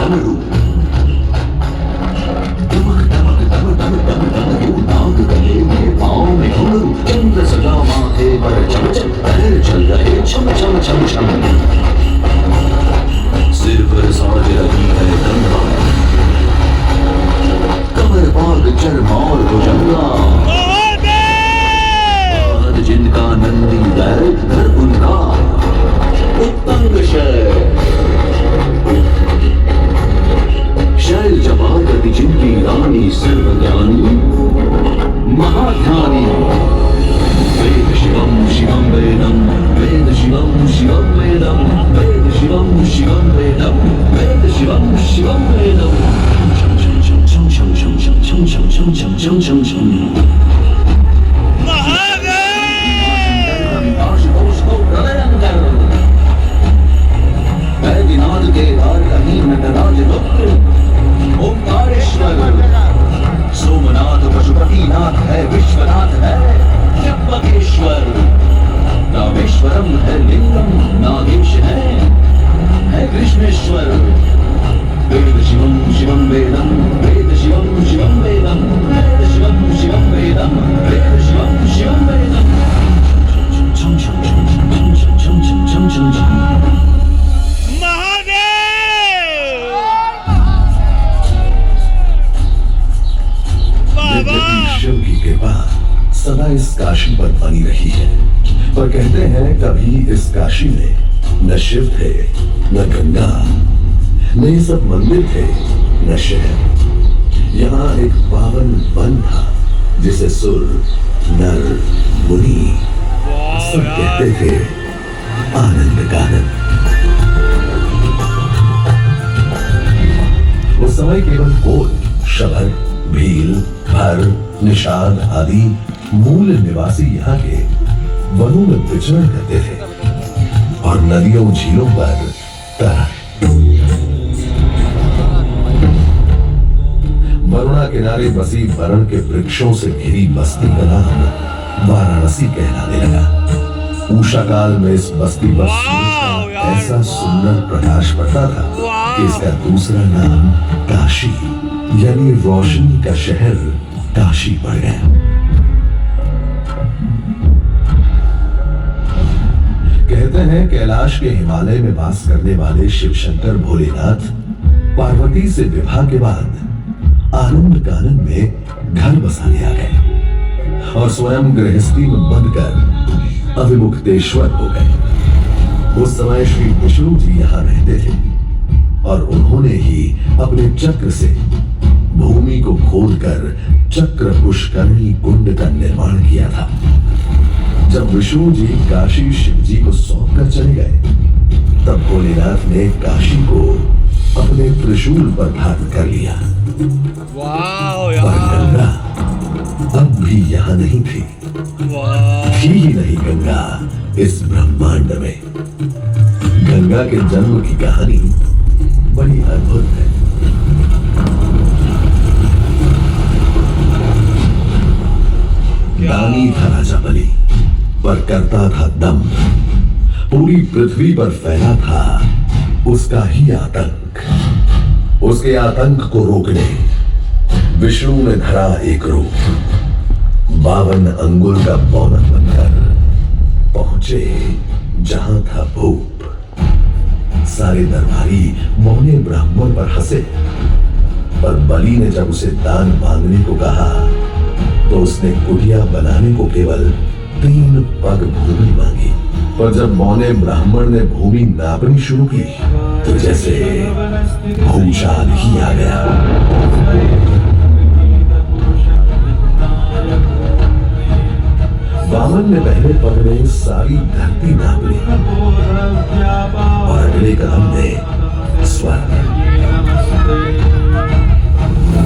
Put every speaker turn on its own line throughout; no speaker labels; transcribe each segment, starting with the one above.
डमरू डमक डमक डम डम डम डमरू नाग गले में पाँव में घुंघरू चंद्र सजा माथे पर चमचम पैर चल रहे छम छम छम छम सिर पर साज रही है गंगा कमर बाग चरमौर भुजंगा जिनका नंदी बैल घर उनका उत्तंग शैल जपागति जिनकी रानी सर्वज्ञानी महाध्यानी वेद शिवम शिवम वेदम वेद शिवम शिवम वेदम वेद शिवम शिवम वेदम वेद शिवम शिवम वेदम शम शम शम शम शम शम शम शम शम शम शम शम शम सोमनाथ पशुपतिनाथ है विश्वनाथ है त्र्यंबकेश्वर रामेश्वरम है लिंगम नागेश है कृष्णेश्वर वेद शिवम शिवम वेदम वेद शिवम शिवम वेदम वेद शिवम शिवम वेदम वेद शिवम शिवम वेदम छम छम छम छम छम छम छम छम छम छम
शिव की कृपा सदा इस काशी पर बनी रही है। पर कहते हैं कभी इस काशी में न शिव थे न गंगा न ये सब मंदिर थे न शहर। यहाँ एक पावन वन था जिसे सुर नर मुनि सब कहते थे आनंद कानन। उस समय केवल कोल शबद भील भर निषाद आदि मूल निवासी यहाँ के वनों में विचरण करते थे और नदियों झीलों पर तरह वरुणा किनारे बसी वरण के वृक्षों से घिरी बस्ती का नाम वाराणसी कहलाने लगा। उषा काल में इस बस्ती पर ऐसा सुंदर प्रकाश पड़ता था कि इसका दूसरा नाम काशी यानी रोशनी का शहर काशी पड़ गया। कहते हैं कैलाश के हिमालय में वास करने वाले शिव शंकर भोलेनाथ पार्वती से विवाह के बाद आनंद कानन में घर बसाने आ गए और स्वयं गृहस्थी में बंधकर अविमुक्तेश्वर हो गए। उस समय श्री विष्णु जी यहाँ रहते थे और उन्होंने ही अपने चक्र से भूमि को खोदकर चक्र पुष्करणी कुंड का निर्माण किया था। जब विष्णु जी काशी शिव जी को सौंप कर चले गए तब भोलेनाथ ने काशी को अपने त्रिशूल पर धारण कर लिया। पर गंगा अब भी यहाँ नहीं थी। थी ही नहीं गंगा इस ब्रह्मांड में। गंगा के जन्म की कहानी बड़ी अद्भुत है। दानी था राजा बलि पर करता था दम। पूरी पृथ्वी पर फैला था उसका ही आतंक। उसके आतंक को रोकने विष्णु ने धरा एक रूप। 52 अंगुल का बौनक बनकर पहुंचे जहां था भूप। सारे दरबारी मौने ब्राह्मण पर हंसे पर बलि ने जब उसे दान मांगने को कहा तो उसने कुटिया बनाने को केवल 3 पग भूमि मांगी। पर जब मौने ब्राह्मण ने भूमि नापनी शुरू की तो जैसे भूचाल ही आ गया। वामन ने पहले पग में सारी धरती नाप ली और अगले कदम में स्वर्ग।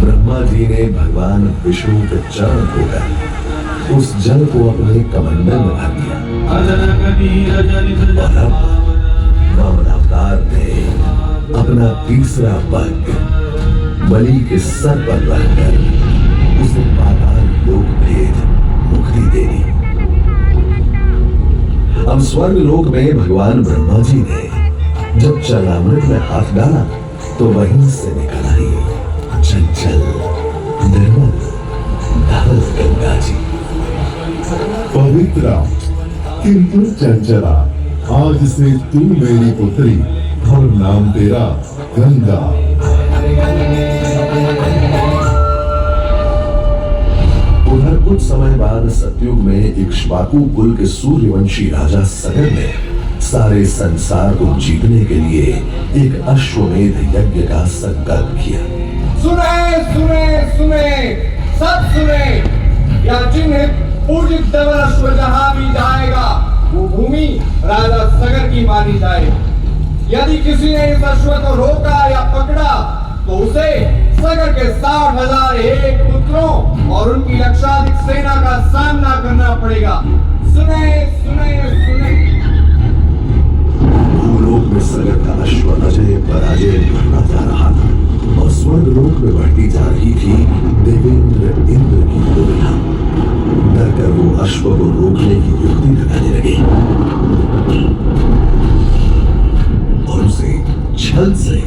ब्रह्मा जी ने भगवान विष्णु के चरण धोकर उस जल को अपने कमंडल में भर दिया और अब वामन अवतार ने अपना तीसरा पग बलि के सर पर रखकर उसे पाताल लोक भेद मुक्ति दे दी। अब स्वर्ग लोक में भगवान ब्रह्मा जी ने जब चरणामृत में हाथ डाला तो वहीं से निकल आई चंचल निर्मल धवल गंगा जी।
पवित्रा किंतु चंचला, आज से तू मेरी पुत्री और नाम तेरा गंगा।
उधर कुछ समय बाद सतयुग में इक्ष्वाकु कुल के सूर्यवंशी राजा सगर ने सारे संसार को जीतने के लिए एक अश्वमेध यज्ञ का संकल्प किया।
सुने सुने सुने सब सुने, यह चिन्ह पूजित धवल अश्व जहां भी जाएगा वो भूमि राजा सगर की मानी जाएगी। यदि किसी ने इस अश्व को रोका या पकड़ा तो उसे सगर के 60,000 एक पुत्रों और उनकी लक्षाधिक सेना का सामना करना पड़ेगा। सुने सुने सुने।
भूलोक में सगर का अश्व अजय पराजय बढ़ता जा रहा था और स्वर्ग लोक में बढ़ती जा रही थी देवेंद्र इंद्र की दुविधा। डरकर वो अश्व को रोकने की युक्ति लगाने लगे और उसे छल से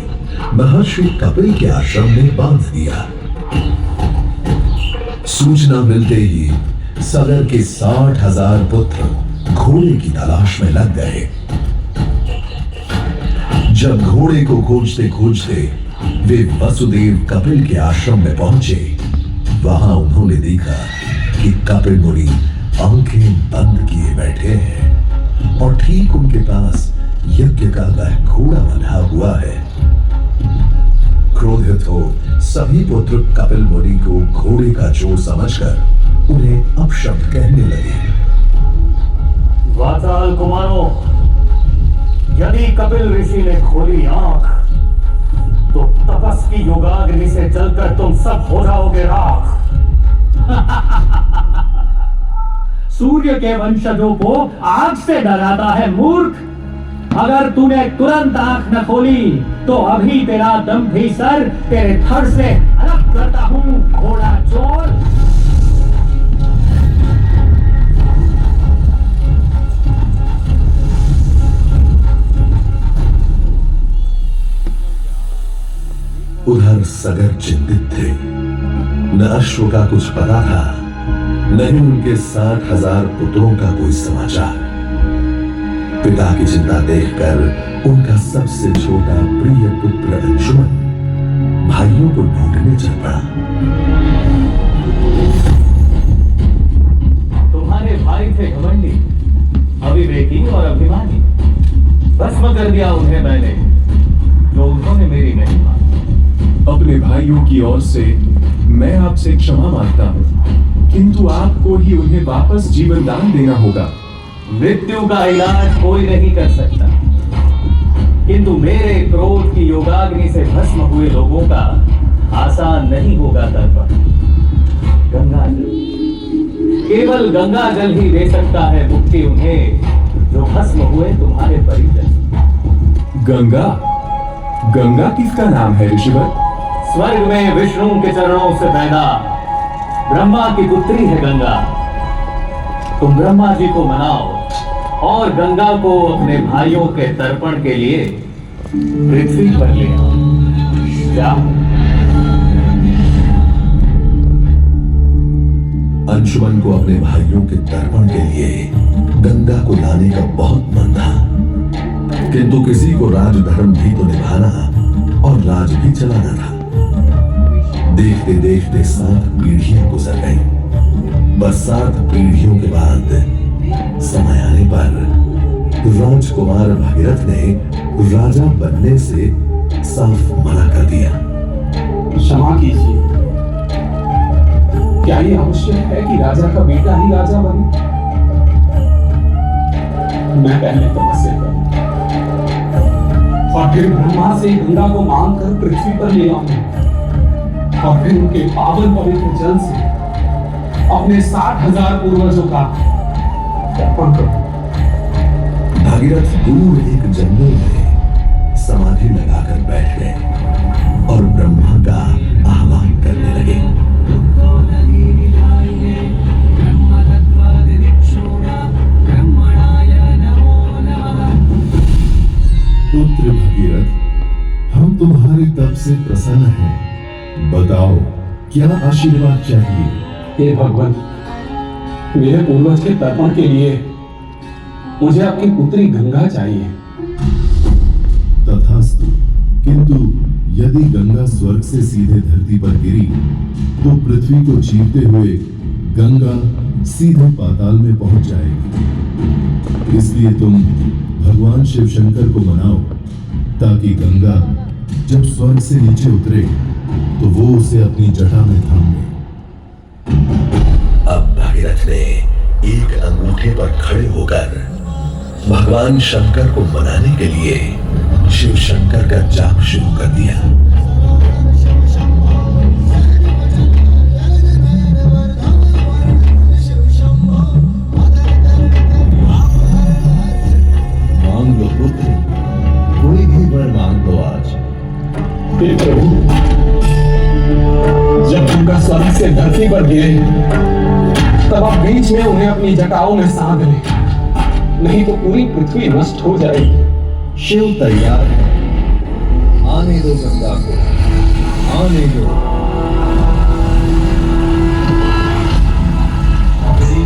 महर्षि कपिल के आश्रम में बांध दिया। सूचना मिलते ही सगर के 60,000 पुत्र घोड़े की तलाश में लग गए। जब घोड़े को खोजते खोजते वे वसुदेव कपिल के आश्रम में पहुंचे, वहां उन्होंने देखा कि कपिल मुनि आंखें बंद किए बैठे हैं और ठीक उनके पास यज्ञ का वह घोड़ा बंधा हुआ है। क्रोधित हो सभी पुत्र कपिल मुनि को घोड़े का चोर समझकर उन्हें अपशब्द कहने लगे।
वाचाल कुमारों, यदि कपिल ऋषि ने खोली आंख तो तपस की योगाग्नि से जलकर तुम सब हो जाओगे राख। सूर्य के वंशजों को आग से डराता है मूर्ख। अगर तूने तुरंत आंख न खोली तो अभी तेरा दम भी सर तेरे धड़ से अलग करता हूं घोड़ा चोर।
उधर सगर चिंतित थे। न अश्व का कुछ पता था, न ही उनके 60,000 पुत्रों का कोई समाचार। पिता की चिंता देखकर उनका सबसे छोटा प्रिय पुत्र अंशुमन भाइयों को ढूंढने चल पड़ा।
तुम्हारे भाई थे घमंडी, अविवेकी और अभिमानी। भस्म कर दिया उन्हें मैंने, जो उन्होंने मेरी नहीं मानी।
अपने भाइयों की ओर से मैं आपसे क्षमा मांगता हूं, किंतु आपको ही उन्हें वापस जीवन दान देना होगा।
मृत्यु का इलाज कोई नहीं कर सकता, किंतु मेरे क्रोध की योगाग्नि से भस्म हुए लोगों का आसान नहीं होगा तर्पण। गंगा जल, केवल गंगा जल ही दे सकता है मुक्ति उन्हें जो भस्म हुए तुम्हारे परिजन।
गंगा? गंगा किसका नाम है ऋषिवर?
स्वर्ग में विष्णु के चरणों से पैदा ब्रह्मा की पुत्री है गंगा। तुम ब्रह्मा जी को मनाओ और गंगा को अपने भाइयों के तर्पण के लिए पृथ्वी पर ले आओ। जाओ।
अंशुमन को अपने भाइयों के तर्पण के लिए गंगा को लाने का बहुत मन था, किंतु किसी को राजधर्म भी तो निभाना और राज भी चलाना था। देखते देखते 7 पीढ़ियां गुजर गईं। बस 7 पीढ़ियों के बाद समय आने पर राजकुमार भगीरथ ने राजा बनने से साफ मना कर दिया।
क्षमा कीजिए, क्या ये आवश्यक है कि राजा का बेटा ही राजा बने? मैं पहले तपस्या करूं और फिर ब्रह्मा से गंगा को मांग कर पृथ्वी पर ले आऊंगा और फिर उनके पावन पवित्र जल से अपने 60,000 पूर्वजों का तर्पण करूं।
भागीरथ दूर एक जंगल में समाधि लगाकर बैठ गए और ब्रह्मा का आह्वान करने लगे।
पुत्र भगीरथ, हम तुम्हारे तुम्हारे तप से प्रसन्न है। बताओ क्या आशीर्वाद चाहिए?
हे भगवान, मेरे पूर्वज के तर्पण के लिए मुझे आपकी पुत्री गंगा चाहिए।
तथास्तु। किंतु यदि गंगा स्वर्ग से सीधे धरती पर गिरी तो पृथ्वी को चीरते हुए गंगा सीधे पाताल में पहुंच जाएगी। इसलिए तुम भगवान शिव शंकर को मनाओ ताकि गंगा जब स्वर्ग से नीचे उतरे तो वो उसे अपनी जटा में थाम ले।
अब भगीरथ ने एक अंगूठे पर खड़े होकर भगवान शंकर को मनाने के लिए शिव शंकर का जाप शुरू कर दिया।
मांग लो पुत्र, कोई भी वर मांग लो आज।
हे प्रभु, जब गंगा स्वर्ग से धरती पर गिरे तब आप बीच में उन्हें अपनी जटाओं में साध लें, नहीं तो पूरी पृथ्वी नष्ट हो जाएगी।
शिव तैयार है, आने दो गंगा को, आने दो।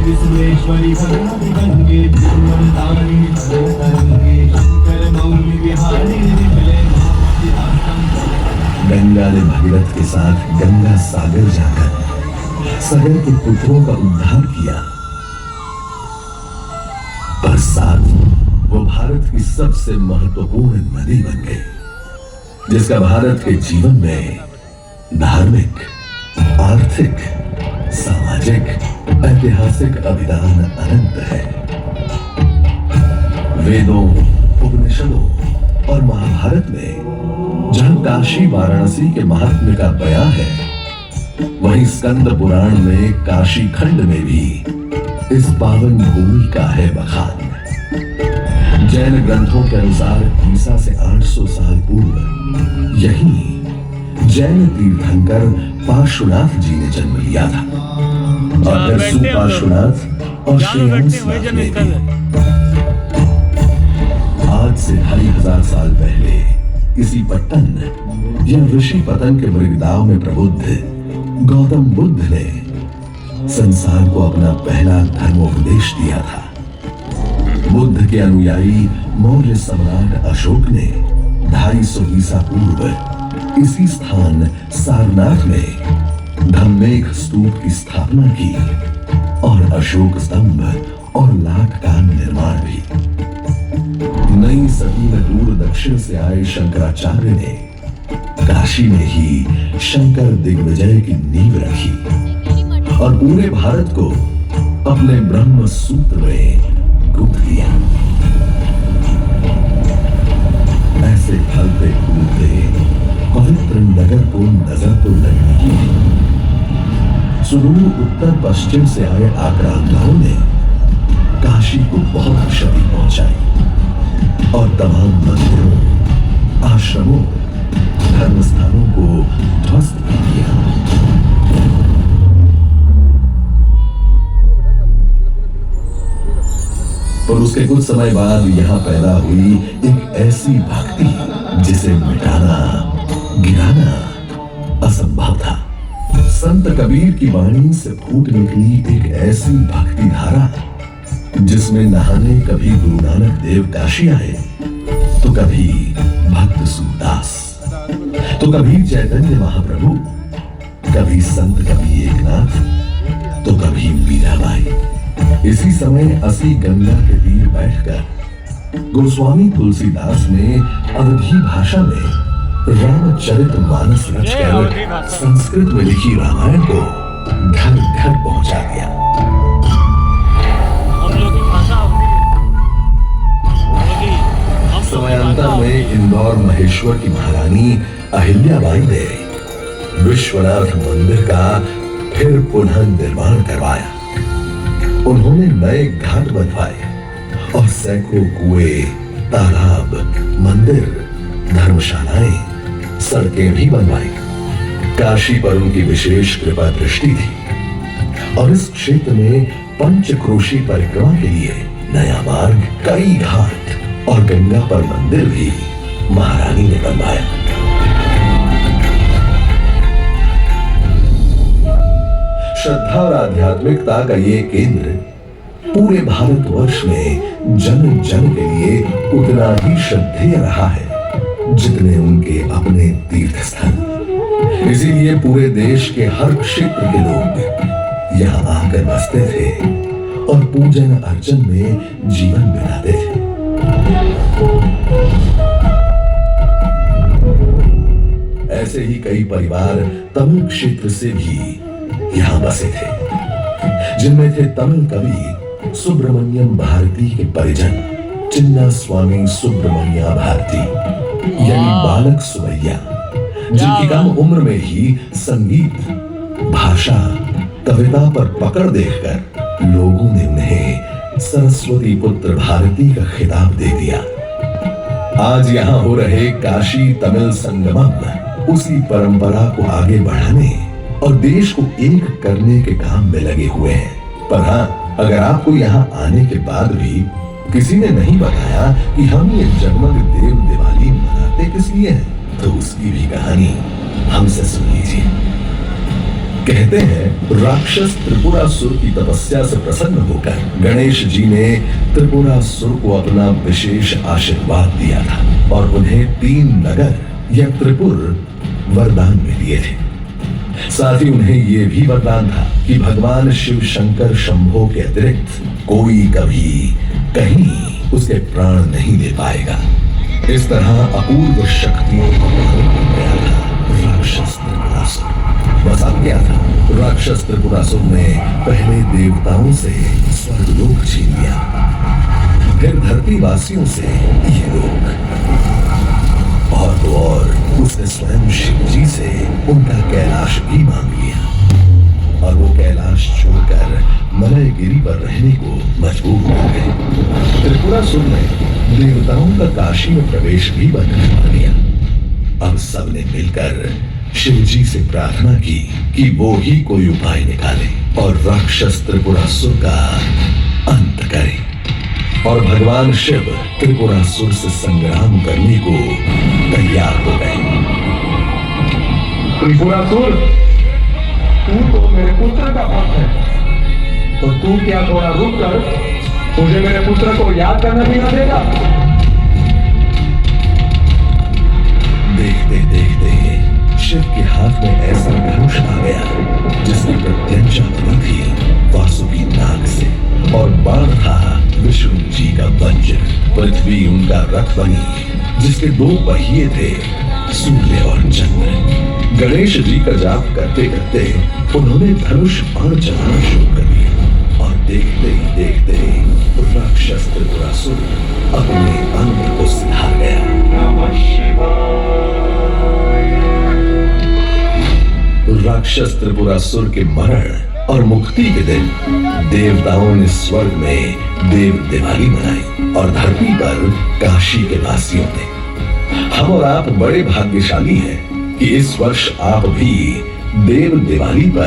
विश्वेश्वरी भगवती गंगे वरदानी तरंगे शंकर मौली विहारी निमिले
गंगा ने भगीरथ के साथ गंगा सागर जाकर सगर के पुत्रों का उद्धार किया। पर साथ वो भारत की सबसे महत्वपूर्ण नदी बन गई, जिसका भारत के जीवन में धार्मिक, आर्थिक, सामाजिक, ऐतिहासिक अभिदान अनंत है। वेदों, उपनिषदों और महाभारत में जहां काशी वाराणसी के महात्म्य का बयां है, वहीं स्कंद पुराण में काशी खंड में भी इस पावन भूमि का है बखान। जैन ग्रंथों के अनुसार ईसा से 800 साल पूर्व यहीं जैन तीर्थंकर पार्श्वनाथ जी ने जन्म लिया था और फिर सुपार्श्वनाथ और श्रेयांसनाथ ने भी। आज से 2500 साल पहले इसी पट्टन या ऋषि पतन के मृगदाव में प्रबुद्ध गौतम बुद्ध ने संसार को अपना पहला धर्मोपदेश दिया था। बुद्ध के अनुयायी मौर्य सम्राट अशोक ने 250 ईसा पूर्व इसी स्थान सारनाथ में धम्मेक स्तूप की स्थापना की और अशोक स्तंभ और लाट का निर्माण भी। नई सदी में दूर दक्षिण से आए शंकराचार्य ने काशी में ही शंकर दिग्विजय की नींव रखी और पूरे भारत को अपने ब्रह्म सूत्र में गुंथ दिया। ऐसे फलते फूलते पवित्र नगर को नजर तो लगनी ही नहीं। सुदूर उत्तर पश्चिम से आए आक्रांताओं ने काशी को बहुत क्षति पहुंचाई और तमाम मंदिरों, आश्रमों, धर्मस्थानों को ध्वस्त कर दिया। पर उसके कुछ समय बाद यहां पैदा हुई एक ऐसी भक्ति जिसे मिटाना, गिराना असंभव था। संत कबीर की वाणी से फूट निकली एक ऐसी भक्ति धारा जिसमें नहाने कभी गुरु नानक देव काशी आए तो कभी भक्त सूरदास, तो कभी चैतन्य महाप्रभु, कभी संत कभी एकनाथ, तो कभी मीराबाई। इसी समय असी गंगा के तीर बैठकर गोस्वामी तुलसीदास ने अवधी भाषा में रामचरित मानस रचकर संस्कृत में लिखी रामायण को घर घर पहुंचा दिया। समयांतर में इंदौर महेश्वर की महारानी अहिल्याबाई ने विश्वनाथ मंदिर का फिर पुनः निर्माण करवाया। उन्होंने नए घाट बनवाए और सैकड़ों कुएं, तालाब, मंदिर, धर्मशालाएं, सड़कें भी बनवाई। काशी पर उनकी विशेष कृपा दृष्टि थी और इस क्षेत्र में पंचक्रोशी परिक्रमा के लिए नया मार्ग, कई घाट और गंगा पर मंदिर भी महारानी ने बनवाया। श्रद्धा और आध्यात्मिकता का ये केंद्र पूरे भारतवर्ष में जन जन के लिए उतना ही श्रद्धेय रहा है जितने उनके अपने तीर्थ स्थल। इसीलिए पूरे देश के हर क्षेत्र के लोग यहाँ आकर बसते थे और पूजन अर्चन में जीवन बिताते थे। ऐसे ही कई परिवार तमिल क्षेत्र से भी यहां बसे थे, जिनमें थे तमिल कवि सुब्रमण्यम भारती के परिजन चिन्ना स्वामी सुब्रमण्या भारती यानी बालक सुवैया, जिनकी कम उम्र में ही संगीत, भाषा, कविता पर पकड़ देखकर लोगों ने उन्हें सरस्वती पुत्र भारती का खिताब दे दिया। आज यहां हो रहे काशी तमिल संगमम उसी परंपरा को आगे बढ़ाने और देश को एक करने के काम में लगे हुए हैं। पर हाँ, अगर आपको यहाँ आने के बाद भी किसी ने नहीं बताया कि हम ये जगमग देव दिवाली मनाते किस लिए हैं, तो उसकी भी कहानी हमसे सुन लीजिए। कहते हैं राक्षस त्रिपुरासुर की तपस्या से प्रसन्न होकर गणेश जी ने त्रिपुरासुर को अपना विशेष आशीर्वाद दिया था और उन्हें 3 नगर या त्रिपुर वरदान में दिए थे। साथ ही उन्हें यह भी वरदान था कि भगवान शिव शंकर शंभो के अतिरिक्त कोई कभी कहीं उसके प्राण नहीं ले पाएगा। इस तरह अपूर्व शक्तियों का बन गया था राक्षस त्रिपुरासुर। बस अब क्या था, राक्षस त्रिपुरासुर ने पहले देवताओं से स्वर्गलोक छीन लिया, फिर धरती वासियों से ये लोग, और तो और उसने स्वयं शिव जी से उनका कैलाश भी मांग लिया और वो कैलाश छोड़कर मलयगिरी पर रहने को मजबूर हो गए। त्रिपुरासुर ने देवताओं का काशी में प्रवेश भी बंद करवा दिया। अब सबने मिलकर शिव जी से प्रार्थना की कि वो ही कोई उपाय निकाले और राक्षस त्रिपुरासुर का अंत करे। और भगवान शिव त्रिपुरासुर से संग्राम करने को तैयार हो गए।
त्रिपुरासुर, तू तो मेरे पुत्र का भक्त है, तो तू क्या थोड़ा रुक कर मुझे मेरे पुत्र को याद करना भी न देगा?
देखते देखते शिव के हाथ में ऐसा धनुष आ गया जिसकी प्रत्यंचा बनी थी वासुकी नाग से, और बाण था विष्णु जी का वज्र। पृथ्वी उनका रथ बनी जिसके 2 पहिए थे, सूर्य और चंद्र। गणेश जी का जाप करते करते उन्होंने धनुष बाण चलाना शुरू कर दिया और देखते ही देखते राक्षस त्रिपुरासुर अपने अंत को सिधार गया। राक्षस त्रिपुरासुर के मरण और मुक्ति के दिन देवताओं ने स्वर्ग में देव दिवाली मनाई और धरती पर काशी के वासियों ने। हम और आप बड़े भाग्यशाली हैं कि इस वर्ष आप भी देव दिवाली पर